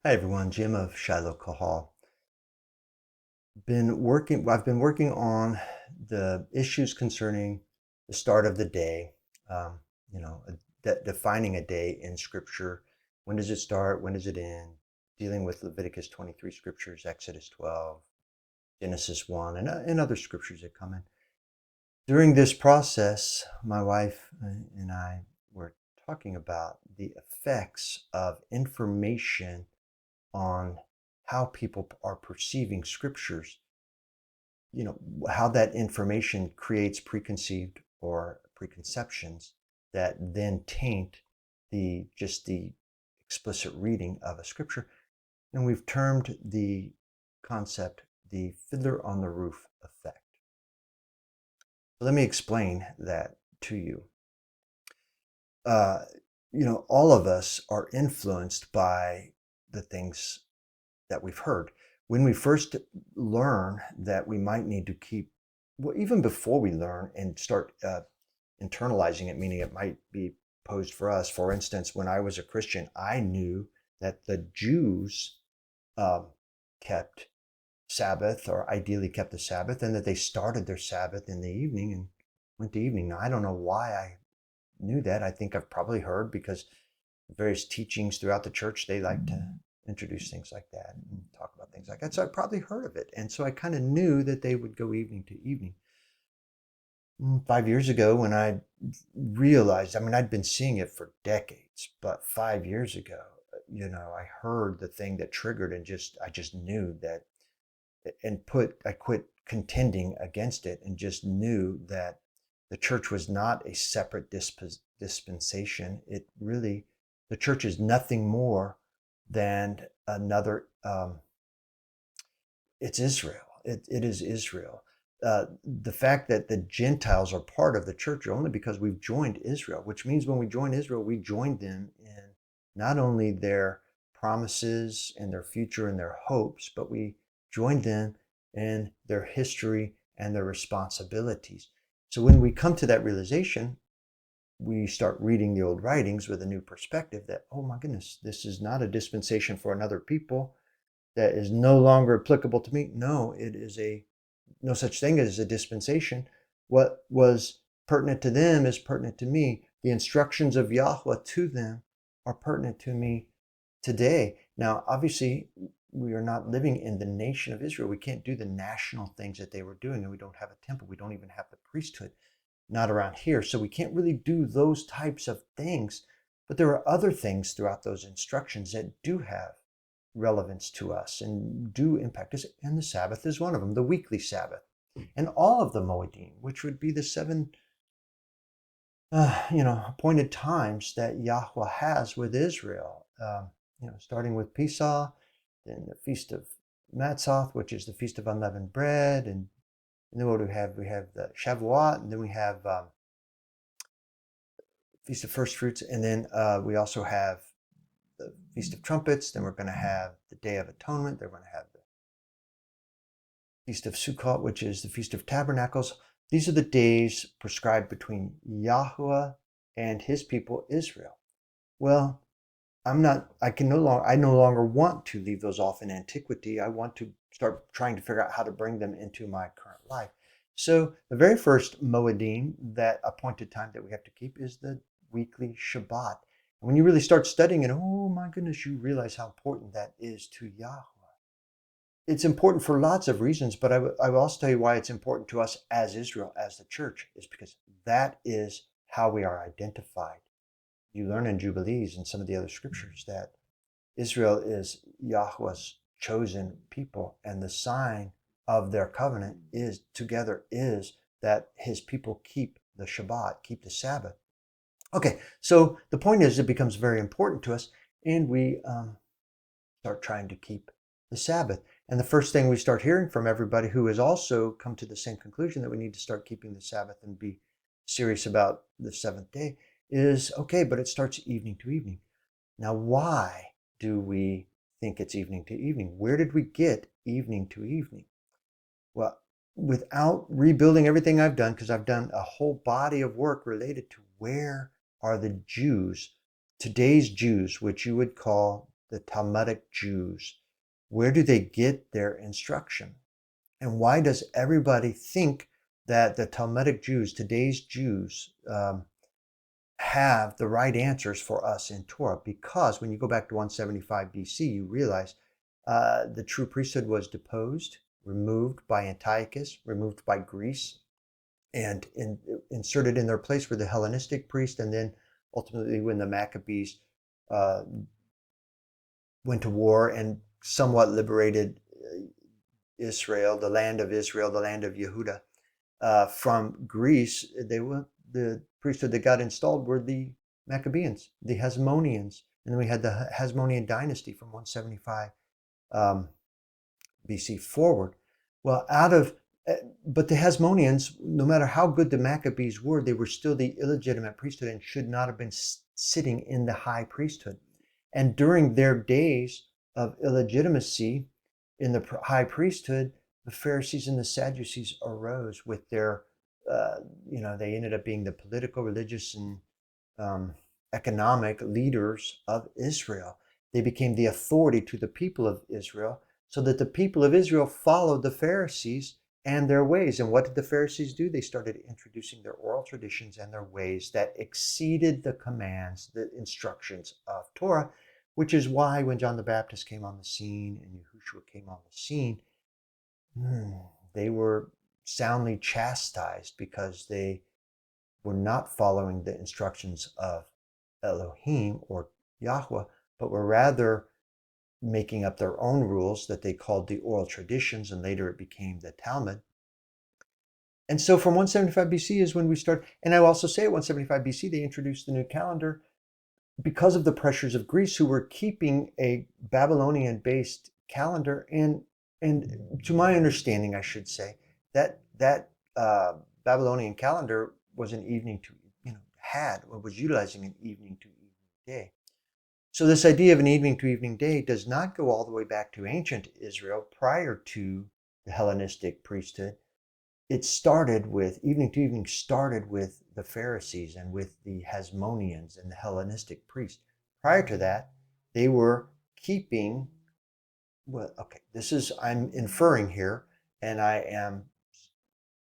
Hi everyone, Jim of Shiloh Kahal. I've been working on the issues concerning the start of the day, um, defining a day in Scripture. When does it start? When does it end? Dealing with Leviticus 23 scriptures, Exodus 12, Genesis 1, and other scriptures that come in. During this process, my wife and I were talking about the effects of information on how people are perceiving scriptures, how that information creates preconceived or preconceptions that then taint the explicit reading of a scripture. And we've termed the concept the Fiddler on the Roof effect. So let me explain that to you. All of us are influenced by the things that we've heard. When we first learn that we might need to keep, well, even before we learn and start internalizing it, meaning it might be posed for us. For instance, when I was a Christian, I knew that the Jews kept Sabbath, or ideally kept the Sabbath, and that they started their Sabbath in the evening and went to evening. Now, I don't know why I knew that. I think I've probably heard because various teachings throughout the church, they like to introduce things like that and talk about things like that. So I probably heard of it. And so I kind of knew that they would go evening to evening. 5 years ago, when I realized, I'd been seeing it for decades, but 5 years ago, I heard the thing that triggered, and I just knew that, I quit contending against it and just knew that the church was not a separate dispensation. The church is nothing more than another, it's Israel. It is Israel. The fact that the Gentiles are part of the church are only because we've joined Israel, which means when we join Israel, we join them in not only their promises and their future and their hopes, but we join them in their history and their responsibilities. So when we come to that realization, we start reading the old writings with a new perspective that, oh my goodness, this is not a dispensation for another people that is no longer applicable to me. No, it is no such thing as a dispensation. What was pertinent to them is pertinent to me. The instructions of Yahweh to them are pertinent to me today. Now, obviously, we are not living in the nation of Israel. We can't do the national things that they were doing, and we don't have a temple. We don't even have the priesthood, not around here. So we can't really do those types of things. But there are other things throughout those instructions that do have relevance to us and do impact us. And the Sabbath is one of them, the weekly Sabbath. And all of the Moedim, which would be the seven appointed times that Yahweh has with Israel, starting with Pesach, then the Feast of Matzah, which is the Feast of Unleavened Bread, and then what do we have? We have the Shavuot, and then we have Feast of First Fruits, and then we also have the Feast of Trumpets. Then we're going to have the Day of Atonement. Then we're going to have the Feast of Sukkot, which is the Feast of Tabernacles. These are the days prescribed between Yahweh and his people Israel. Well, I no longer want to leave those off in antiquity. I want to start trying to figure out how to bring them into my current life. So the very first Moedim, that appointed time that we have to keep, is the weekly Shabbat. And when you really start studying it, oh my goodness, you realize how important that is to Yahweh. It's important for lots of reasons, but I will also tell you why it's important to us as Israel, as the church, is because that is how we are identified. You learn in Jubilees and some of the other scriptures that Israel is Yahweh's chosen people, and the sign of their covenant is that his people keep the Shabbat, keep the Sabbath. Okay, so the point is, it becomes very important to us, and we start trying to keep the Sabbath. And the first thing we start hearing from everybody who has also come to the same conclusion that we need to start keeping the Sabbath and be serious about the seventh day is, okay, but it starts evening to evening. Now, why do we think it's evening to evening? Where did we get evening to evening? Well, without rebuilding everything I've done, because I've done a whole body of work related to where are the Jews, today's Jews, which you would call the Talmudic Jews? Where do they get their instruction? And why does everybody think that the Talmudic Jews, today's Jews, have the right answers for us in Torah? Because when you go back to 175 BC, you realize the true priesthood was deposed, removed by Antiochus, removed by Greece, and inserted in their place were the Hellenistic priest. And then ultimately, when the Maccabees went to war and somewhat liberated Israel, the land of Israel, the land of Yehuda, from Greece, the priesthood that got installed were the Maccabeans, the Hasmoneans, and then we had the Hasmonean dynasty from 175 BC forward. Well, but the Hasmoneans, no matter how good the Maccabees were, they were still the illegitimate priesthood and should not have been sitting in the high priesthood. And during their days of illegitimacy in the high priesthood, the Pharisees and the Sadducees arose with their, they ended up being the political, religious, and economic leaders of Israel. They became the authority to the people of Israel, so that the people of Israel followed the Pharisees and their ways. And what did the Pharisees do? They started introducing their oral traditions and their ways that exceeded the commands, the instructions of Torah, which is why when John the Baptist came on the scene and Yahushua came on the scene, they were soundly chastised because they were not following the instructions of Elohim or Yahweh, but were rather making up their own rules that they called the oral traditions, and later it became the Talmud. And so from 175 BC is when we start, and I will also say at 175 BC they introduced the new calendar because of the pressures of Greece, who were keeping a Babylonian-based calendar. And to my understanding, I should say, that Babylonian calendar was an evening to, was utilizing an evening to evening day. So this idea of an evening to evening day does not go all the way back to ancient Israel prior to the Hellenistic priesthood. It started with, evening to evening started with the Pharisees and with the Hasmoneans and the Hellenistic priests. Prior to that, they were keeping, I'm inferring here, and I am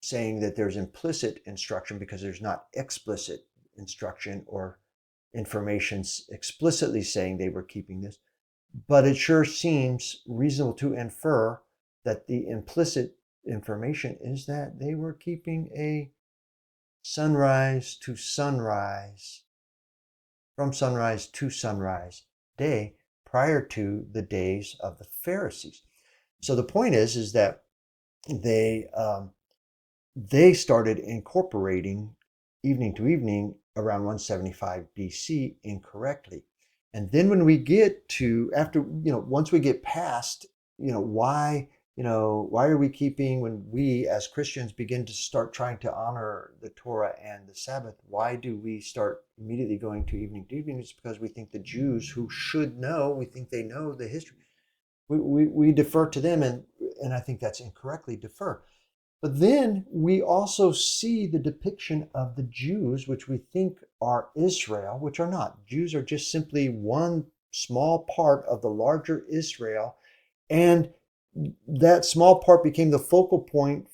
saying that there's implicit instruction because there's not explicit instruction or information explicitly saying they were keeping this, but it sure seems reasonable to infer that the implicit information is that they were keeping a sunrise to sunrise, from sunrise to sunrise day prior to the days of the Pharisees. So the point is that they started incorporating evening to evening around 175 BC incorrectly. And then when we get to once we get past, why are we keeping, when we as Christians begin to start trying to honor the Torah and the Sabbath, why do we start immediately going to evening? It's because we think the Jews, who should know, we think they know the history. We defer to them, and I think that's incorrectly defer. But then we also see the depiction of the Jews, which we think are Israel, which are not. Jews are just simply one small part of the larger Israel. And that small part became the focal point,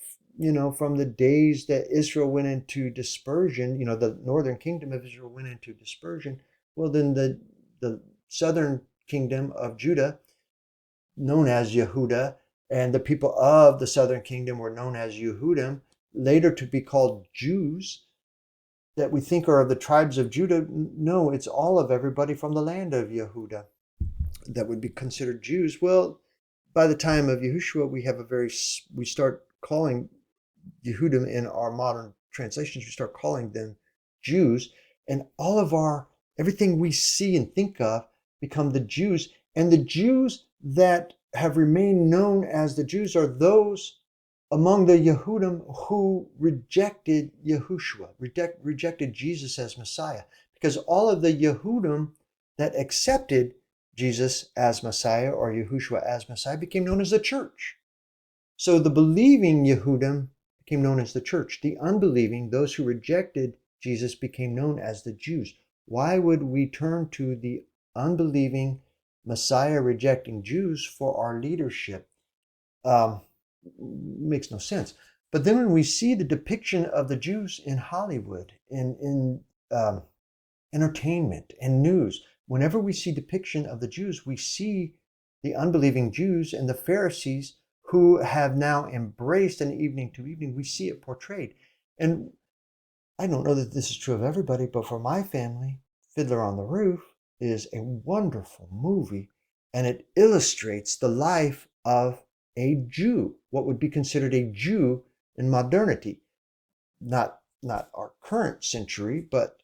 from the days that Israel went into dispersion, the northern kingdom of Israel went into dispersion. Well, then the southern kingdom of Judah, known as Yehuda, and the people of the southern kingdom were known as Yahudim, later to be called Jews, that we think are of the tribes of Judah. No, it's all of everybody from the land of Yehuda that would be considered Jews. Well, by the time of Yahushua, we start calling Yehudim in our modern translations, we start calling them Jews, and everything we see and think of become the Jews. And the Jews that have remained known as the Jews are those among the Yahudim who rejected Yahushua, rejected Jesus as Messiah. Because all of the Yahudim that accepted Jesus as Messiah or Yahushua as Messiah became known as the church. So the believing Yahudim became known as the church. The unbelieving, those who rejected Jesus, became known as the Jews. Why would we turn to the unbelieving Messiah rejecting Jews for our leadership makes no sense. But then when we see the depiction of the Jews in Hollywood, in entertainment and news, whenever we see depiction of the Jews, we see the unbelieving Jews and the Pharisees who have now embraced an evening to evening. We see it portrayed. And I don't know that this is true of everybody, but for my family, Fiddler on the Roof is a wonderful movie, and it illustrates the life of a Jew, what would be considered a Jew in modernity. Not our current century, but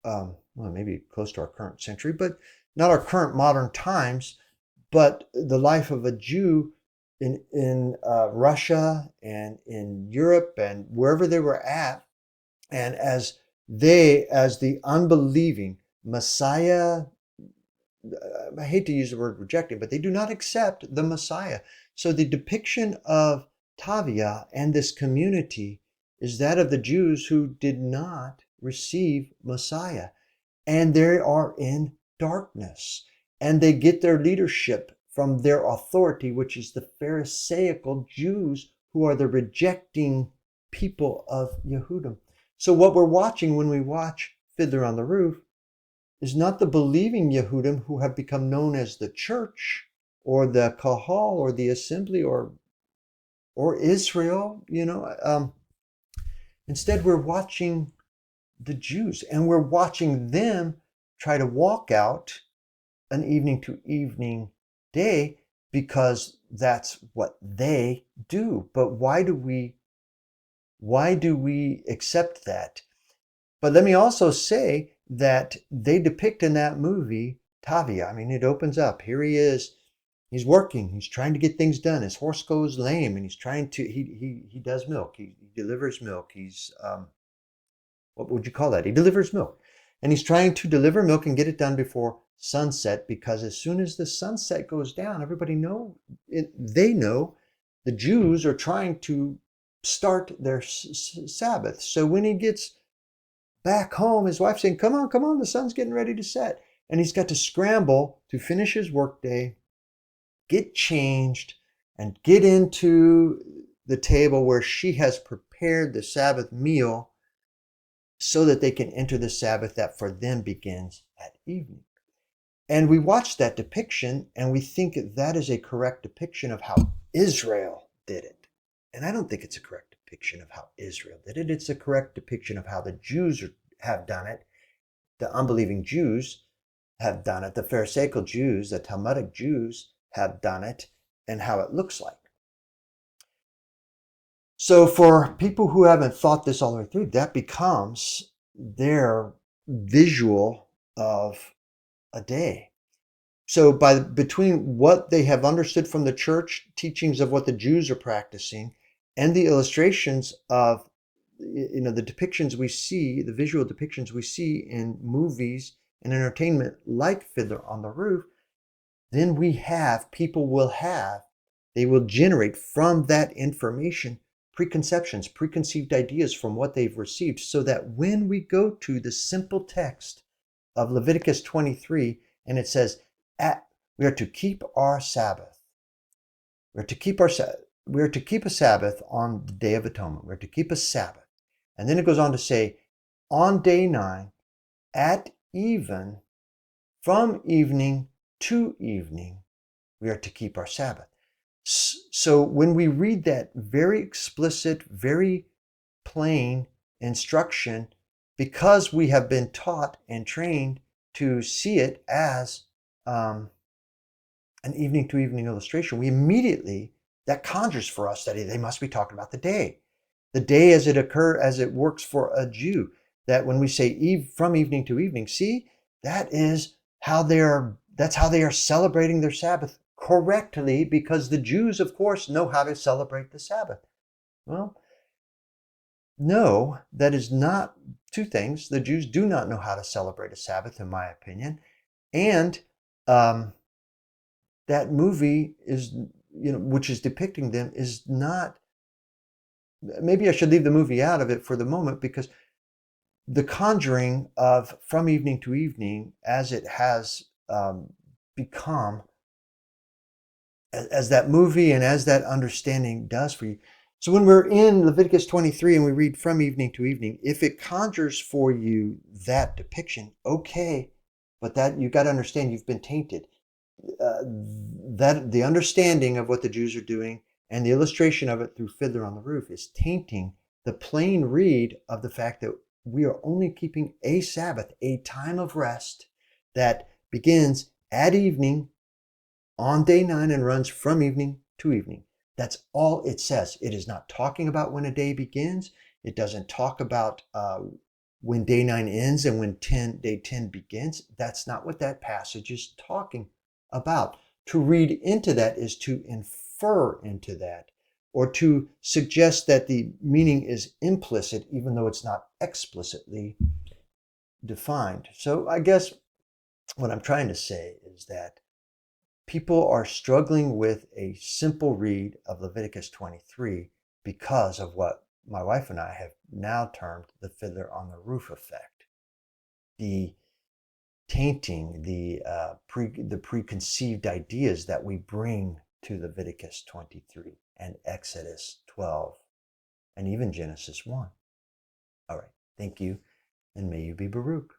well, maybe close to our current century, but not our current modern times, but the life of a Jew in Russia and in Europe and wherever they were at. And as the unbelieving Messiah, I hate to use the word rejecting, but they do not accept the Messiah. So the depiction of Tavia and this community is that of the Jews who did not receive Messiah. And they are in darkness. And they get their leadership from their authority, which is the Pharisaical Jews, who are the rejecting people of Yahudim. So what we're watching when we watch Fiddler on the Roof is not the believing Yahudim who have become known as the church or the kahal or the assembly or Israel, Instead, we're watching the Jews, and we're watching them try to walk out an evening to evening day because that's what they do. But why do we accept that? But let me also say that they depict in that movie Tavia. I mean, it opens up. Here he is. He's working. He's trying to get things done. His horse goes lame, and he's trying to. He does milk. He delivers milk. He's what would you call that? He delivers milk, and he's trying to deliver milk and get it done before sunset, because as soon as the sunset goes down, everybody they know the Jews are trying to start their Sabbath. So when he gets back home, his wife's saying, come on, the sun's getting ready to set. And he's got to scramble to finish his workday, get changed, and get into the table where she has prepared the Sabbath meal so that they can enter the Sabbath that for them begins at evening. And we watch that depiction and we think that is a correct depiction of how Israel did it. And I don't think it's a correct depiction of how Israel did it. It's a correct depiction of how the Jews have done it. The unbelieving Jews have done it. The Pharisaical Jews, the Talmudic Jews have done it, and how it looks like. So for people who haven't thought this all the way through, that becomes their visual of a day. So between what they have understood from the church teachings of what the Jews are practicing and the illustrations of the depictions we see, the visual depictions we see in movies and entertainment like Fiddler on the Roof, then they will generate from that information preconceptions, preconceived ideas from what they've received, so that when we go to the simple text of Leviticus 23, and it says, we are to keep our Sabbath. We are to keep a Sabbath on the Day of Atonement. We're to keep a Sabbath. And then it goes on to say, on day 9, at even, from evening to evening, we are to keep our Sabbath. So when we read that very explicit, very plain instruction, because we have been taught and trained to see it as an evening to evening illustration, we immediately, that conjures for us that they must be talking about the day as it works for a Jew. That when we say from evening to evening, see, that's how they are celebrating their Sabbath correctly, because the Jews, of course, know how to celebrate the Sabbath. Well, no, that is not two things. The Jews do not know how to celebrate a Sabbath, in my opinion. And that movie is, which is depicting them, is not, maybe I should leave the movie out of it for the moment, because the conjuring of from evening to evening, as it has become, as that movie and as that understanding does for you. So when we're in Leviticus 23 and we read from evening to evening, if it conjures for you that depiction, okay, but that you got to understand you've been tainted. That the understanding of what the Jews are doing and the illustration of it through Fiddler on the Roof is tainting the plain read of the fact that we are only keeping a Sabbath, a time of rest that begins at evening on day 9 and runs from evening to evening. That's all it says. It is not talking about when a day begins. It doesn't talk about when day 9 ends and when day 10 begins. That's not what that passage is talking about. To read into that is to infer into that, or to suggest that the meaning is implicit even though it's not explicitly defined. So I guess what I'm trying to say is that people are struggling with a simple read of Leviticus 23 because of what my wife and I have now termed the Fiddler on the Roof effect. The tainting, the preconceived ideas that we bring to Leviticus 23 and Exodus 12 and even Genesis 1. All right, thank you, and may you be Baruch.